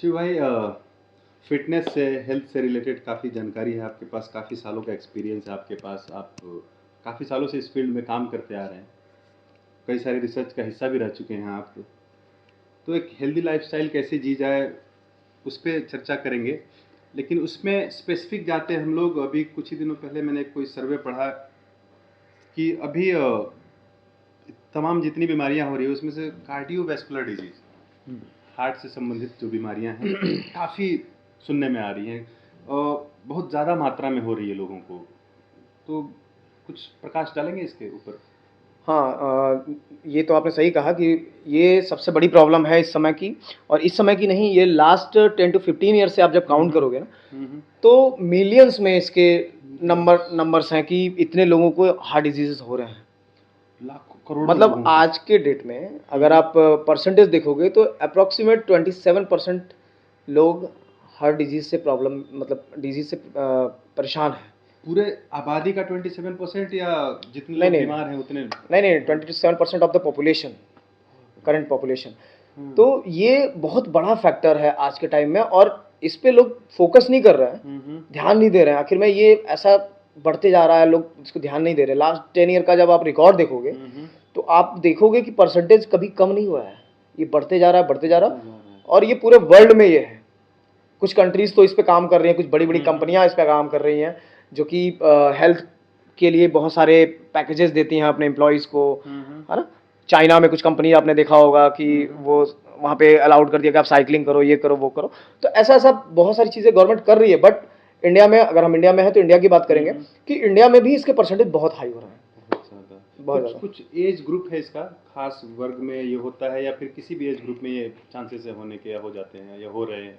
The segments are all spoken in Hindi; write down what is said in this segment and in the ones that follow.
शिव भाई, फिटनेस से हेल्थ से रिलेटेड काफ़ी जानकारी है आपके पास, काफ़ी सालों का एक्सपीरियंस है आपके पास, आप काफ़ी सालों से इस फील्ड में काम करते आ रहे हैं, कई सारे रिसर्च का हिस्सा भी रह चुके हैं आप। तो एक हेल्दी लाइफस्टाइल कैसे जी जाए उस पर चर्चा करेंगे, लेकिन उसमें स्पेसिफिक जाते हैं हम लोग। अभी कुछ ही दिनों पहले मैंने कोई सर्वे पढ़ा कि अभी तमाम जितनी बीमारियां हो रही है उसमें से कार्डियोवैस्कुलर डिजीज, हार्ट से संबंधित जो बीमारियां हैं काफ़ी सुनने में आ रही हैं, बहुत ज़्यादा मात्रा में हो रही है लोगों को। तो कुछ प्रकाश डालेंगे इसके ऊपर? हाँ, ये तो आपने सही कहा कि ये सबसे बड़ी प्रॉब्लम है इस समय की, और इस समय की नहीं, ये लास्ट 10 to 15 ईयर से आप जब काउंट करोगे ना, तो मिलियंस में इसके नंबर्स हैं कि इतने लोगों को हार्ट डिजीजेस हो रहे हैं। लाखों करोड़ों मतलब लोगों को। आज के डेट में अगर आप परसेंटेज देखोगे तो अप्रोक्सीमेट 27% लोग हार्ट डिजीज से प्रॉब्लम, मतलब डिजीज से परेशान है। पूरे आबादी का 27% या जितने नहीं लोग नहीं बीमार हैं उतने? नहीं 27% of the population, current population. तो ये बहुत बड़ा फैक्टर है आज के टाइम में, और इस पे लोग फोकस नहीं कर रहे हैं, ध्यान नहीं दे रहे हैं। आखिर में ये ऐसा बढ़ते जा रहा है, लोग इसको ध्यान नहीं दे रहे। लास्ट 10 ईयर का जब आप रिकॉर्ड देखोगे तो आप देखोगे कि परसेंटेज कभी कम नहीं हुआ है, ये बढ़ते जा रहा है, बढ़ते जा रहा है। और ये पूरे वर्ल्ड में ये है। कुछ कंट्रीज तो इस पे काम कर रही हैं, कुछ बड़ी बड़ी कंपनियां इस पे काम कर रही हैं, जो कि हेल्थ के लिए बहुत सारे पैकेजेस देती हैं अपने एम्प्लॉयज़ को, है ना। चाइना में कुछ कंपनी आपने देखा होगा कि वो वहाँ पे अलाउड कर दिया कि आप साइकिलिंग करो, ये करो, वो करो। तो ऐसा ऐसा बहुत सारी चीज़ें गवर्नमेंट कर रही है। बट इंडिया में, अगर हम इंडिया में हैं तो इंडिया की बात करेंगे कि इंडिया में भी इसके परसेंटेज बहुत हाई हो रहे हैं, बहुत ज़्यादा। कुछ एज ग्रुप है इसका, खास वर्ग में ये होता है या फिर किसी भी एज ग्रुप में ये चांसेस है होने के, या हो जाते हैं या हो रहे हैं?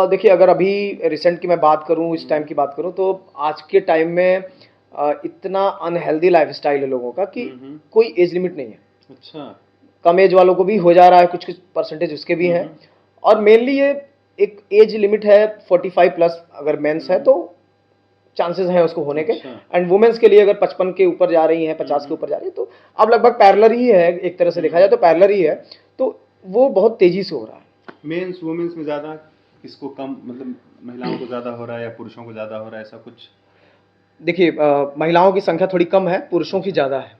देखिए, अगर अभी रिसेंट की मैं बात करूं, इस टाइम की बात करूं, तो आज के टाइम में इतना अनहेल्दी लाइफस्टाइल है लोगों का कि कोई एज लिमिट नहीं है। अच्छा। कम एज वालों को भी हो जा रहा है, कुछ कुछ परसेंटेज उसके भी हैं। और मेनली ये एक एज लिमिट है 45 प्लस, अगर मेंस है तो चांसेस हैं उसको होने के। एंड वुमेन्स के लिए अगर 55 के ऊपर जा रही हैं, 50 के ऊपर जा रही है, तो अब लगभग पैरेलल ही है, एक तरह से देखा जाए तो पैरेलल ही है। तो वो बहुत तेजी से हो रहा है। मेंस वुमेन्स में ज़्यादा किसको कम, मतलब महिलाओं को ज़्यादा हो रहा है या पुरुषों को ज़्यादा हो रहा है, ऐसा कुछ? देखिए, महिलाओं की संख्या थोड़ी कम है, पुरुषों की ज़्यादा है,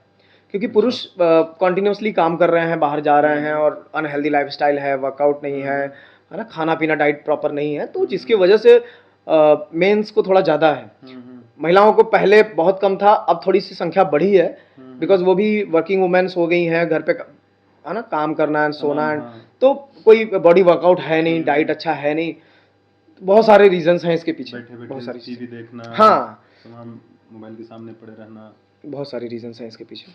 क्योंकि पुरुष कॉन्टिन्यूसली काम कर रहे हैं, बाहर जा रहे हैं, और अनहेल्दी लाइफस्टाइल है, वर्कआउट नहीं है ना, खाना पीना डाइट प्रॉपर नहीं है, तो जिसकी वजह से मेंस को थोड़ा ज़्यादा है। महिलाओं को पहले बहुत कम था, अब थोड़ी सी संख्या बढ़ी है, बिकॉज वो भी वर्किंग वुमेन्स हो गई हैं, घर पे है ना, काम करना है, सोना है, तो कोई बॉडी वर्कआउट है नहीं, डाइट अच्छा है नहीं, बहुत सारे रीजंस हैं इसके पीछे, बहुत सारी टीवी देखना, हाँ, तमाम मोबाइल के सामने पड़े रहना, बहुत सारी रीजंस हैं इसके पीछे।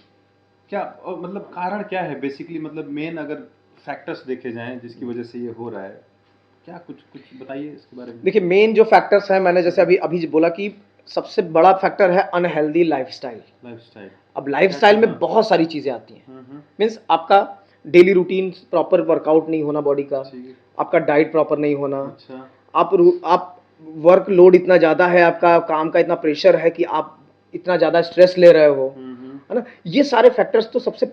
क्या मतलब कारण क्या है बेसिकली, मतलब मेन अगर फैक्टर्स देखे जाएं जिसकी वजह से ये हो रहा है, क्या कुछ कुछ बताइए इसके बारे में? देखिए, मेन जो फैक्टर्स हैं, मैंने जैसे अभी अभी बोला कि सबसे बड़ा फैक्टर है अनहेल्दी लाइफस्टाइल। अब लाइफस्टाइल में बहुत सारी चीज़ें आती हैं। मीन्स आपका डेली रूटीन प्रॉपर वर्कआउट नहीं होना बॉडी का, आपका डाइट प्रॉपर नहीं होना, अच्छा। आप वर्क लोड इतना ज़्यादा है, आपका काम का इतना प्रेशर है कि आप इतना ज़्यादा स्ट्रेस ले रहे हो, है ना। ये सारे फैक्टर्स तो सबसे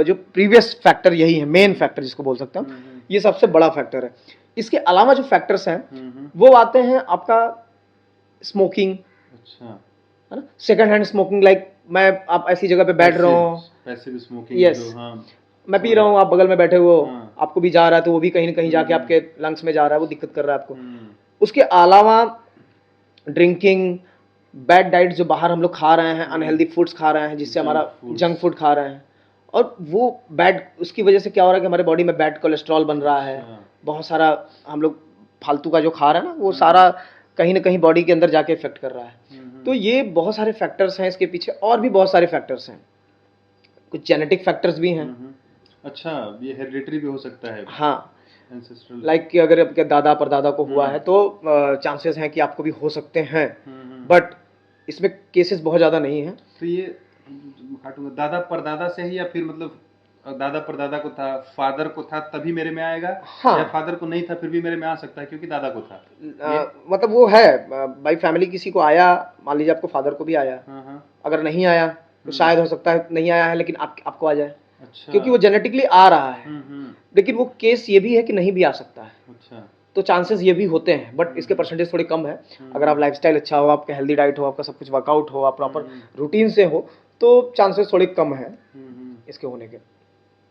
जो प्रीवियस फैक्टर यही है, मेन फैक्टर जिसको बोल सकते हैं, ये सबसे बड़ा फैक्टर है। इसके अलावा जो फैक्टर्स हैं वो आते हैं आपका स्मोकिंग, अच्छा, है ना, सेकंड हैंड स्मोकिंग, लाइक आप ऐसी जगह पे बैठ रहे हो, पैसिव स्मोकिंग, यस, मैं पी रहा हूँ, आप बगल में बैठे हो, आपको भी जा रहा है, तो वो भी कहीं ना कहीं जाके आपके लंग्स में जा रहा है, वो दिक्कत कर रहा है आपको। उसके अलावा ड्रिंकिंग, बैड डाइट जो बाहर हम लोग खा रहे हैं, अनहेल्दी फूड्स खा रहे हैं, जिससे हमारा जंक फूड खा रहे हैं, और वो बैड, उसकी वजह से क्या हो रहा है कि हमारे बॉडी में बैड कोलेस्ट्रॉल बन रहा है, बहुत सारा हम लोग फालतू का जो खा रहे हैं ना, वो सारा कहीं ना कहीं बॉडी के अंदर जाके इफेक्ट कर रहा है। तो ये बहुत सारे फैक्टर्स हैं इसके पीछे, और भी बहुत सारे फैक्टर्स हैं, कुछ जेनेटिक फैक्टर्स भी हैं। अच्छा, ये हेरिडिटरी भी हो सकता है? हाँ, लाइक कि अगर आपके दादा परदादा को हुआ है तो चांसेस हैं कि आपको भी हो सकते हैं, बट इसमें केसेस बहुत ज़्यादा नहीं है। तो ये दादा परदादा से ही, या फिर मतलब दादा परदादा को था, फादर को था तभी मेरे में आएगा? हाँ, या फादर को नहीं था फिर भी मेरे में आ सकता है क्योंकि दादा को था? मतलब वो है बाई फैमिली, किसी को आया, मान लीजिए आपको फादर को भी आया, अगर नहीं आया तो शायद हो सकता है नहीं आया है, लेकिन आपको आ जाए। अच्छा। क्योंकि वो जेनेटिकली आ रहा है। लेकिन वो केस ये भी है कि नहीं भी आ सकता है। अच्छा। तो चांसेस ये भी होते हैं, बट इसके परसेंटेज थोड़े कम है। अगर आप लाइफस्टाइल अच्छा हो, आपका हेल्दी डाइट हो, आपका सब कुछ वर्कआउट हो, आप प्रॉपर रूटीन से हो, तो चांसेस थोड़े कम है इसके होने के।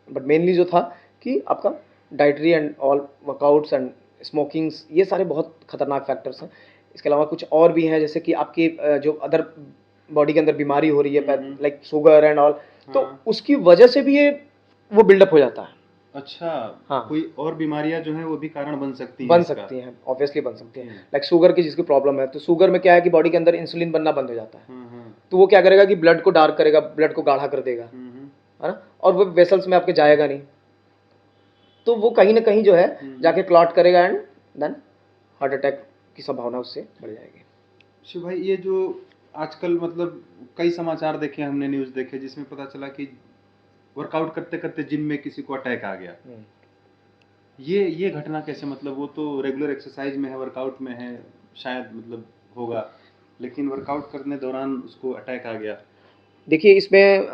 बट मेनली जो था कि आपका dietary and all workouts and smokings, ये सारे बहुत खतरनाक फैक्टर्स हैं। इसके अलावा कुछ और भी हैं, जैसे कि आपकी जो अदर बॉडी के अंदर बीमारी हो रही है, लाइक शुगर एंड ऑल, तो उसकी वजह से भी ये वो बिल्डअप हो जाता है। अच्छा। हाँ। कोई और बीमारियां जो हैं वो भी कारण बन सकती हैं बन इसका? सकती हैं, ऑब्वियसली बन सकती हैं। लाइक शुगर की जिसकी प्रॉब्लम है, तो शुगर में क्या है कि बॉडी के अंदर इंसुलिन बनना बंद हो जाता है। तो वो क्या करेगा कि ब्लड को डार्क करेगा, ब्लड को गाढ़ा कर देगा, है ना, और वो वेसल्स में आपके जाएगा नहीं, तो वो कहीं ना कहीं जो है जाके क्लॉट करेगा एंड देन हार्ट अटैक की संभावना उससे बढ़ जाएगी। शिव भाई, ये जो आजकल मतलब कई समाचार देखे हमने, न्यूज़ देखे, जिसमें पता चला कि वर्कआउट करते करते जिम में किसी को अटैक आ गया। ये घटना कैसे? मतलब वो तो रेगुलर एक्सरसाइज में है, वर्कआउट में है, शायद मतलब होगा, लेकिन वर्कआउट करने दौरान उसको अटैक आ गया। देखिए, इसमें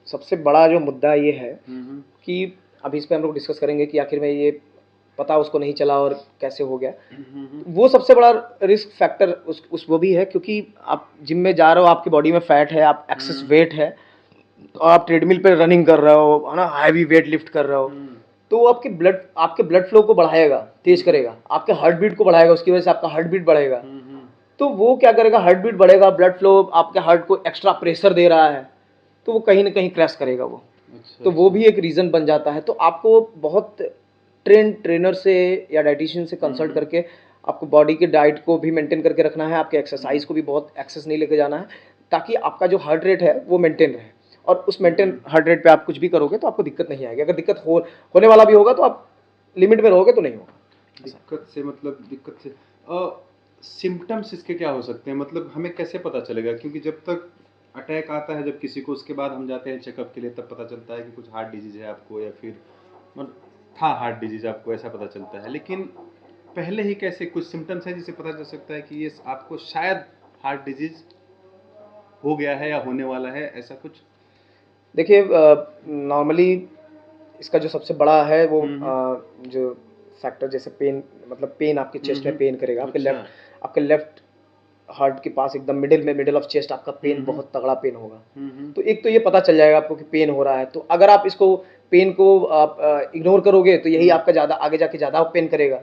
सबसे बड़ा जो मुद्दा ये है कि अभी इस पे हम लोग डिस्कस करेंगे कि आखिर में ये पता उसको नहीं चला और कैसे हो गया। वो सबसे बड़ा रिस्क फैक्टर उस वो भी है, क्योंकि आप जिम में जा रहे हो, आपकी बॉडी में फैट है, आप एक्सेस वेट है, और आप ट्रेडमिल पे रनिंग कर रहे हो, है ना, हैवी वेट लिफ्ट कर रहे हो, तो वो आपके ब्लड फ्लो को बढ़ाएगा, तेज करेगा, आपके हार्ट बीट को बढ़ाएगा, उसकी वजह से आपका हार्ट बीट बढ़ेगा। तो वो क्या करेगा, हार्ट बीट बढ़ेगा, ब्लड फ्लो आपके हार्ट को एक्स्ट्रा प्रेशर दे रहा है, तो वो कहीं ना कहीं क्रैश करेगा वो। तो वो भी एक रीज़न बन जाता है। तो आपको बहुत ट्रेनर से या डाइटिशियन से कंसल्ट करके आपको बॉडी के डाइट को भी मेंटेन करके रखना है, आपके एक्सरसाइज को भी बहुत एक्सेस नहीं लेके जाना है, ताकि आपका जो हार्ट रेट है वो मेंटेन रहे। और उस मेंटेन हार्ट रेट पे आप कुछ भी करोगे तो आपको दिक्कत नहीं आएगी। अगर दिक्कत होने वाला भी होगा तो आप लिमिट में रहोगे तो नहीं होगा। दिक्कत से मतलब दिक्कत से सिम्टम्स इसके क्या हो सकते हैं? मतलब हमें कैसे पता चलेगा? क्योंकि जब तक अटैक आता है जब किसी को, उसके बाद हम जाते हैं चेकअप के लिए, तब पता चलता है कि कुछ हार्ट डिजीज है आपको, या फिर मतलब था हार्ट डिजीज आपको, ऐसा पता चलता है। लेकिन पहले ही कैसे कुछ सिम्टम्स है जिससे पता चल सकता है कि ये आपको शायद हार्ट डिजीज हो गया है या होने वाला है, ऐसा कुछ? देखिए, नॉर्मली इसका जो सबसे बड़ा है वो जो फैक्टर, जैसे पेन, मतलब पेन आपके चेस्ट में पेन करेगा, आपके लेफ्ट हार्ट के पास एकदम मिडिल ऑफ चेस्ट आपका पेन, बहुत तगड़ा पेन होगा। तो एक तो ये पता चल जाएगा आपको कि पेन हो रहा है। तो अगर आप इसको पेन को आप इग्नोर करोगे तो यही आपका ज़्यादा आगे जाके ज़्यादा पेन करेगा।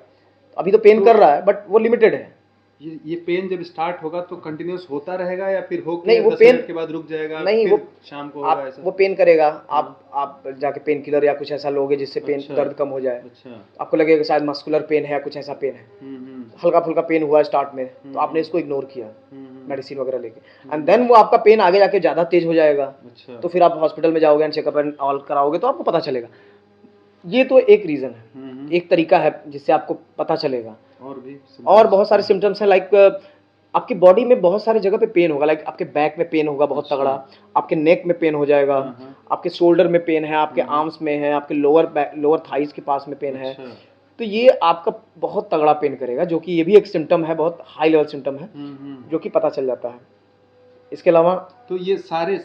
अभी तो पेन कर रहा है बट वो लिमिटेड है। ये पेन जब स्टार्ट होगा तो कंटिन्यूस होता रहेगा, या फिर हो नहीं, वो 10 पेन मिनट के बाद रुक जाएगा, नहीं, फिर वो शाम को होगा, ऐसा? वो पेन करेगा। आप जाके पेन किलर या कुछ ऐसा लोगे जिससे पेन दर्द कम हो जाए। अच्छा। आपको लगेगा शायद मस्कुलर पेन है या कुछ ऐसा पेन है, हल्का फुल्का पेन हुआ स्टार्ट में, तो आपने इसको इग्नोर किया मेडिसिन वगैरह लेके, एंड देन वो आपका पेन आगे जाके ज़्यादा तेज हो जाएगा। अच्छा। तो फिर आप हॉस्पिटल में जाओगे एंड चेकअप एंड ऑल कराओगे तो आपको पता चलेगा। ये तो एक रीज़न है, एक तरीका है जिससे आपको पता चलेगा। और बहुत सारे सिम्टम्स हैं, लाइक आपकी बॉडी में बहुत सारी जगह पे पेन होगा, लाइक आपके बैक में पेन होगा बहुत तगड़ा, आपके नेक में पेन हो जाएगा, आपके शोल्डर में पेन है, आपके आर्म्स में है, आपके लोअर थाइज के पास में पेन है। तो ये आपका बहुत तगड़ा पेन करेगा, जो कि ये भी एक सिम्टम है, बहुत हाई लेवल सिम्टम है, जो कि पता चल जाता है। इसके अलावा तो ये सारे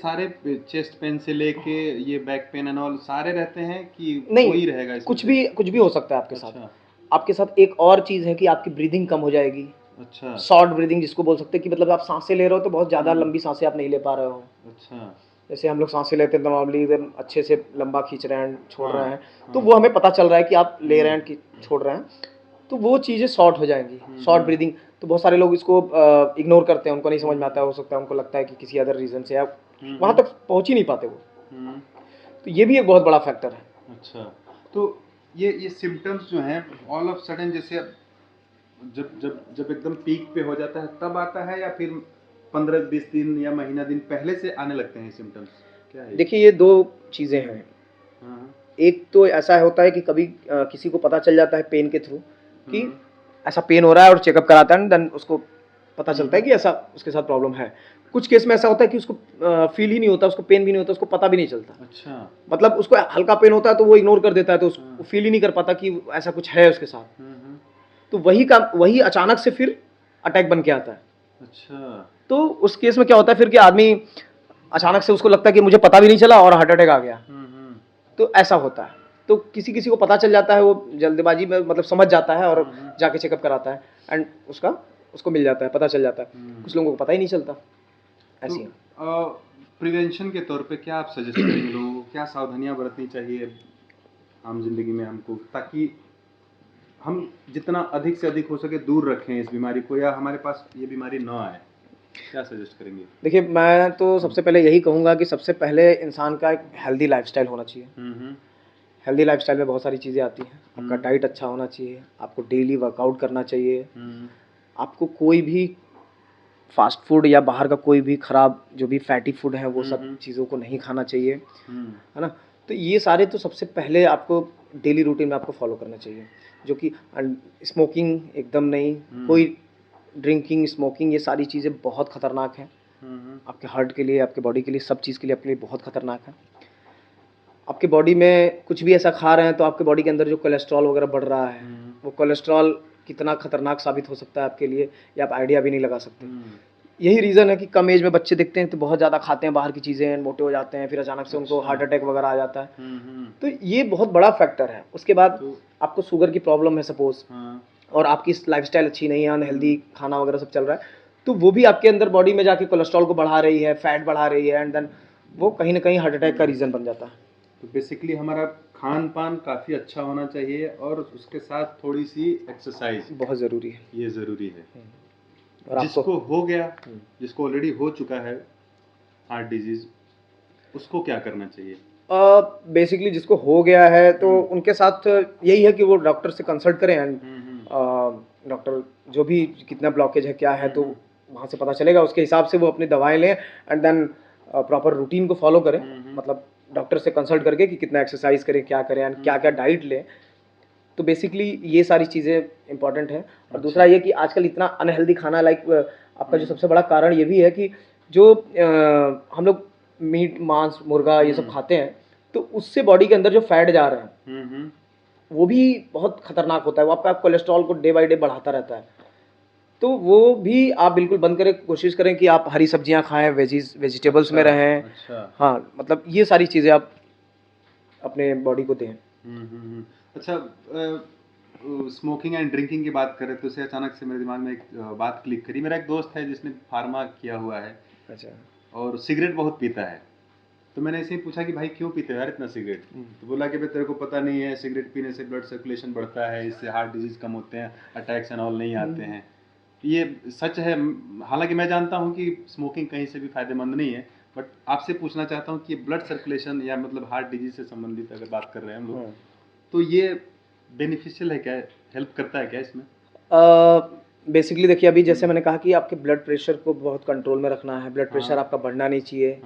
चेस्ट पेन से लेके ये बैक पेन एंड ऑल सारे रहते हैं कि नहीं, कोई रहेगा इसमें? कुछ भी हो सकता है आपके साथ। आपके साथ एक और चीज़ है कि आपकी ब्रीदिंग कम हो जाएगी। अच्छा। शॉर्ट ब्रीदिंग जिसको बोल सकते हैं, कि मतलब आप सांसें ले रहे हो तो बहुत ज़्यादा लंबी सांसें आप नहीं ले पा रहे हो। अच्छा। जैसे हम लोग सांसें लेते हैं तो नॉर्मली एकदम अच्छे से लंबा खींच रहे हैं, छोड़ रहे हैं, तो वो हमें पता चल रहा है कि आप ले रहे हैं कि छोड़ रहे हैं, तो वो चीज़ें शॉर्ट हो जाएंगी, शॉर्ट ब्रीदिंग। तो बहुत सारे लोग इसको इग्नोर करते हैं, उनको नहीं समझ में आता है, हो सकता है उनको लगता है कि किसी अदर रीज़न से आप वहाँ तक पहुँच ही नहीं पाते वो। तो ये भी एक बहुत बड़ा फैक्टर है। अच्छा। तो ये सिम्टम्स जो हैं ऑल ऑफ सडन, जैसे जब एकदम पीक पे हो जाता है तब आता है, या फिर 15-20 दिन या महीना दिन पहले से आने लगते हैं सिम्टम्स? क्या है? देखिए, ये दो चीज़ें हैं। एक तो ऐसा होता है कि कभी किसी को पता चल जाता है पेन के थ्रू कि ऐसा पेन हो रहा है और चेकअप कराता है, देन उसको पता चलता है कि ऐसा उसके साथ प्रॉब्लम है। कुछ केस में ऐसा होता है कि उसको फील ही नहीं होता, उसको पेन भी नहीं होता, उसको पता भी नहीं चलता। अच्छा। मतलब उसको हल्का पेन होता है तो वो इग्नोर कर देता है, तो उसको फील ही नहीं कर पाता कि ऐसा कुछ है उसके साथ। तो वही अचानक से फिर अटैक बन के आता है। अच्छा। तो उस केस में क्या होता है फिर कि आदमी अचानक से उसको लगता है कि मुझे पता भी नहीं चला और हार्ट अटैक आ गया। तो ऐसा होता है। तो किसी किसी को पता चल जाता है, वो जल्दबाजी में मतलब समझ जाता है और जाके चेकअप कराता है एंड उसको मिल जाता है, पता चल जाता है। कुछ लोगों को पता ही नहीं चलता। ऐसी है। प्रिवेंशन के तौर पे क्या आप सजेस्ट करेंगे लोगों को, क्या सावधानियां बरतनी चाहिए आम जिंदगी में हमको, ताकि हम जितना अधिक से अधिक हो सके दूर रखें इस बीमारी को, या हमारे पास ये बीमारी ना आए? क्या सजेस्ट करेंगे? देखिए, मैं तो सबसे पहले यही कहूँगा कि सबसे पहले इंसान का एक हेल्दी लाइफस्टाइल होना चाहिए। हेल्दी लाइफस्टाइल में बहुत सारी चीज़ें आती हैं। आपका डाइट अच्छा होना चाहिए, आपको डेली वर्कआउट करना चाहिए, आपको कोई भी फास्ट फूड या बाहर का कोई भी ख़राब जो भी फैटी फूड है वो सब चीज़ों को नहीं खाना चाहिए, है ना। तो ये सारे तो सबसे पहले आपको डेली रूटीन में आपको फॉलो करना चाहिए, जो कि स्मोकिंग एकदम नहीं, कोई ड्रिंकिंग, स्मोकिंग, ये सारी चीज़ें बहुत ख़तरनाक हैं आपके हार्ट के लिए, आपके बॉडी के लिए, सब चीज़ के लिए आपके लिए बहुत ख़तरनाक है। आपके बॉडी में कुछ भी ऐसा खा रहे हैं तो आपके बॉडी के अंदर जो कोलेस्ट्रॉल वगैरह बढ़ रहा है, वो कोलेस्ट्रॉल कितना खतरनाक साबित हो सकता है आपके लिए, ये आप आइडिया भी नहीं लगा सकते। यही रीज़न है कि कम एज में बच्चे दिखते हैं तो बहुत ज़्यादा खाते हैं बाहर की चीज़ें, मोटे हो जाते हैं, फिर अचानक से उनको हार्ट अटैक वगैरह आ जाता है। तो ये बहुत बड़ा फैक्टर है। उसके बाद आपको शुगर की प्रॉब्लम है सपोज, और आपकी लाइफस्टाइल अच्छी नहीं है, अनहेल्दी खाना वगैरह सब चल रहा है, तो वो भी आपके अंदर बॉडी में जाके कोलेस्ट्रॉल को बढ़ा रही है, फैट बढ़ा रही है, एंड देन वो कहीं ना कहीं हार्ट अटैक का रीज़न बन जाता है। तो बेसिकली हमारा खान पान काफ़ी अच्छा होना चाहिए और उसके साथ थोड़ी सी एक्सरसाइज बहुत ज़रूरी है। ये ज़रूरी है। और जिसको हो गया, जिसको ऑलरेडी हो चुका है हार्ट डिजीज, उसको क्या करना चाहिए? बेसिकली जिसको हो गया है तो उनके साथ यही है कि वो डॉक्टर से कंसल्ट करें, एंड डॉक्टर जो भी कितना ब्लॉकेज है क्या है तो वहाँ से पता चलेगा, उसके हिसाब से वो अपनी दवाएं लें, एंड देन प्रॉपर रूटीन को फॉलो करें, मतलब डॉक्टर से कंसल्ट करके कि कितना एक्सरसाइज करें, क्या करें, एंड क्या क्या डाइट लें। तो बेसिकली ये सारी चीज़ें इंपॉर्टेंट हैं। और दूसरा ये कि आजकल इतना अनहेल्दी खाना, लाइक आपका जो सबसे बड़ा कारण ये भी है कि जो हम लोग मीट, मांस, मुर्गा ये सब खाते हैं, तो उससे बॉडी के अंदर जो फैट जा रहे हैं वो भी बहुत खतरनाक होता है, वो आपका कोलेस्ट्रॉल को डे बाई डे बढ़ाता रहता है। तो वो भी आप बिल्कुल बंद करें, कोशिश करें कि आप हरी सब्जियां खाएं, वेजिटेबल्स में रहें। हाँ, मतलब ये सारी चीज़ें आप अपने बॉडी को दें। अच्छा, स्मोकिंग एंड ड्रिंकिंग की बात करें तो उसे अचानक से मेरे दिमाग में एक बात क्लिक करी। मेरा एक दोस्त है जिसने फार्मा किया हुआ है, अच्छा, और सिगरेट बहुत पीता है। तो मैंने ऐसे ही पूछा कि भाई क्यों पीते हो यार इतना सिगरेट? तो बोला कि भाई तेरे को पता नहीं है, सिगरेट पीने से ब्लड सर्कुलेशन बढ़ता है, इससे हार्ट डिजीज कम होते हैं, अटैक्स एंड ऑल नहीं आते हैं। ये सच है। हालांकि मैं जानता हूँ कि स्मोकिंग कहीं से भी फायदेमंद नहीं है, बट आपसे पूछना चाहता हूँ कि ब्लड सर्कुलेशन या मतलब हार्ट डिजीज से संबंधित अगर बात कर रहे हैं हम लोग, तो ये बेनिफिशियल है क्या, हेल्प करता है क्या इसमें? बेसिकली देखिए, अभी जैसे मैंने कहा कि आपके ब्लड प्रेशर को बहुत कंट्रोल में रखना है, ब्लड प्रेशर आपका बढ़ना नहीं चाहिए,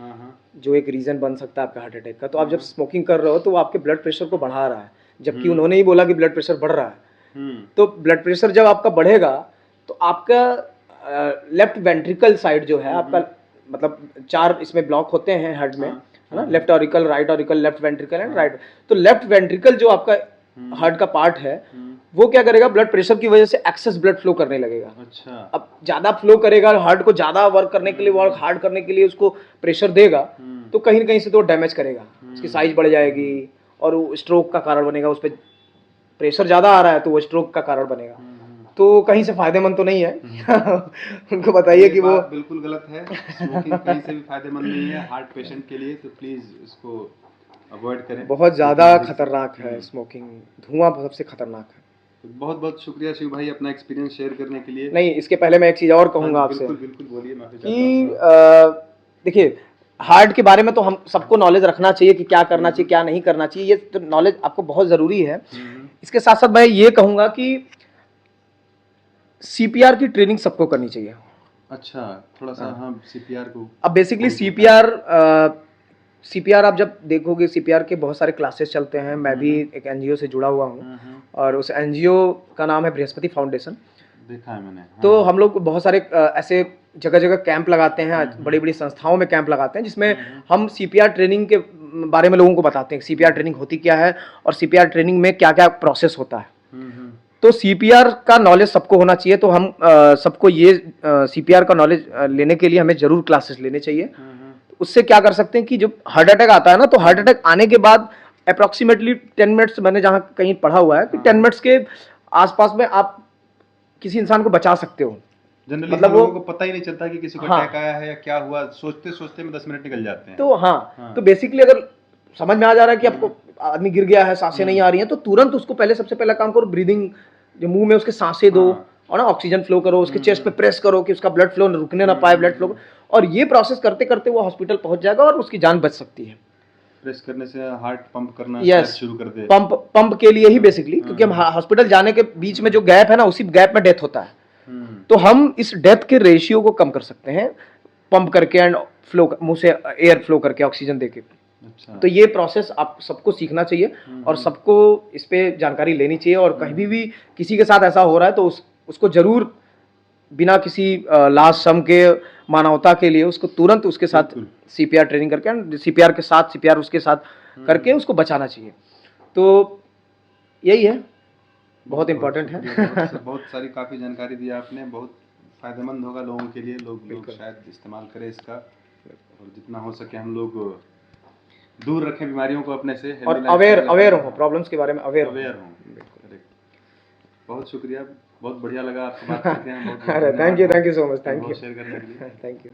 जो एक रीज़न बन सकता है आपका हार्ट अटैक का। तो आप जब स्मोकिंग कर रहे हो तो वो आपके ब्लड प्रेशर को बढ़ा रहा है, जबकि उन्होंने ही बोला कि ब्लड प्रेशर बढ़ रहा है। तो ब्लड प्रेशर जब आपका बढ़ेगा तो आपका लेफ्ट वेंट्रिकल साइड जो है आपका, मतलब 4 इसमें ब्लॉक होते हैं हार्ट में, है ना, left auricle, right auricle, left ventricle and right. तो लेफ्ट वेंट्रिकल जो आपका हार्ट का पार्ट है वो क्या करेगा, ब्लड प्रेशर की वजह से एक्सेस ब्लड फ्लो करने लगेगा। अच्छा। अब ज्यादा फ्लो करेगा, हार्ट को ज्यादा वर्क करने के लिए, वर्क हार्ड करने के लिए उसको प्रेशर देगा, तो कहीं ना कहीं से तो डैमेज करेगा, उसकी साइज बढ़ जाएगी और वो स्ट्रोक का कारण बनेगा। उस पर प्रेशर ज्यादा आ रहा है तो वो स्ट्रोक का कारण बनेगा। तो कहीं से फायदेमंद तो नहीं है। उनको बताइए कि वो बिल्कुल गलत है। स्मोकिंग कहीं से भी फायदेमंद नहीं है हार्ट पेशेंट के लिए, तो प्लीज इसको अवॉइड करें। बहुत ज़्यादा खतरनाक है स्मोकिंग, धुआं सबसे खतरनाक है। बहुत बहुत शुक्रिया शिव भाई अपना एक्सपीरियंस शेयर करने के लिए। नहीं, इसके पहले मैं एक चीज़ और कहूँगा आपसे। बिल्कुल बोलिए। कि देखिए, हार्ट के बारे में तो हम सबको नॉलेज रखना चाहिए कि क्या करना चाहिए, क्या नहीं करना चाहिए, ये तो नॉलेज आपको बहुत ज़रूरी है। इसके साथ साथ मैं ये कहूँगा कि CPR की ट्रेनिंग सबको करनी चाहिए। अच्छा, थोड़ा सा हाँ CPR को। अब बेसिकली CPR आप जब देखोगे, CPR के बहुत सारे क्लासेस चलते हैं। मैं भी एक NGO से जुड़ा हुआ हूँ और उस NGO का नाम है बृहस्पति फाउंडेशन। देखा है मैंने। तो हम लोग बहुत सारे ऐसे जगह जगह कैंप लगाते हैं, बड़ी बड़ी संस्थाओं में कैंप लगाते हैं, जिसमें हम CPR ट्रेनिंग के बारे में लोगों को बताते हैं। CPR ट्रेनिंग होती क्या है और CPR ट्रेनिंग में क्या क्या प्रोसेस होता है। तो CPR का नॉलेज सबको होना चाहिए। तो हम सबको ये CPR का नॉलेज लेने के लिए हमें जरूर क्लासेस लेने चाहिए। उससे क्या कर सकते हैं कि जब हार्ट अटैक आता है ना, तो हार्ट अटैक आने के बाद अप्रोक्सीमेटली 10 मिनट्स, मैंने जहां कहीं पढ़ा हुआ है कि 10 मिनट्स के आसपास में आप किसी इंसान को बचा सकते हो। जनरली मतलब लोगों वो, को पता ही नहीं चलता कि किसी को हाँ, अटैक आया है या क्या हुआ, सोचते सोचते में 10 मिनट निकल जाते हैं। तो हाँ, हाँ। तो बेसिकली अगर समझ में आ जा रहा है कि आपको आदमी गिर गया है, सांसें नहीं आ रही हैं, तो तुरंत उसको पहले सबसे पहला काम करो, ब्रीदिंग, जो मुंह में उसके सांसें दो, हाँ। और ना ऑक्सीजन फ्लो करो, उसके चेस्ट पे प्रेस करो कि उसका ब्लड फ्लो रुकने ना पाए, ब्लड फ्लो, और ये प्रोसेस करते करते वो हॉस्पिटल पहुंच जाएगा और उसकी जान बच सकती है। प्रेस करने से हार्ट पंप करना शायद यस, शुरू कर दे। पंप पंप के लिए ही बेसिकली, क्योंकि हम हॉस्पिटल जाने के बीच में जो गैप है ना, उसी गैप में डेथ होता है। तो हम इस डेथ के रेशियो को कम कर सकते हैं पंप करके एंड फ्लो, मुंह से एयर फ्लो करके, ऑक्सीजन देके। अच्छा। तो ये प्रोसेस आप सबको सीखना चाहिए और सबको इस पे जानकारी लेनी चाहिए, और कहीं भी किसी के साथ ऐसा हो रहा है तो उसको जरूर बिना किसी लास्ट सम के, मानवता के लिए, उसको तुरंत उसके साथ बिल्कुल। सीपीआर ट्रेनिंग करके, सीपीआर के साथ, सीपीआर उसके साथ करके उसको बचाना चाहिए। तो यही है, बहुत इंपॉर्टेंट है। बहुत सारी काफ़ी जानकारी दी आपने, बहुत फायदेमंद होगा लोगों के लिए, लोग बिल्कुल। शायद इस्तेमाल करें इसका, और जितना हो सके हम लोग दूर रखें बीमारियों को अपने से, और healthy lifestyle अवेयर हो, अपनाएं। प्रॉब्लम्स के बारे में अवेयर अवेयर हो। हों। करेक्ट। बहुत शुक्रिया, बहुत बढ़िया लगा आपसे बात करके, बहुत बहुत अरे धन्यवाद thank you so much, thank अनुभव यू, शेयर करने के लिए। Thank you.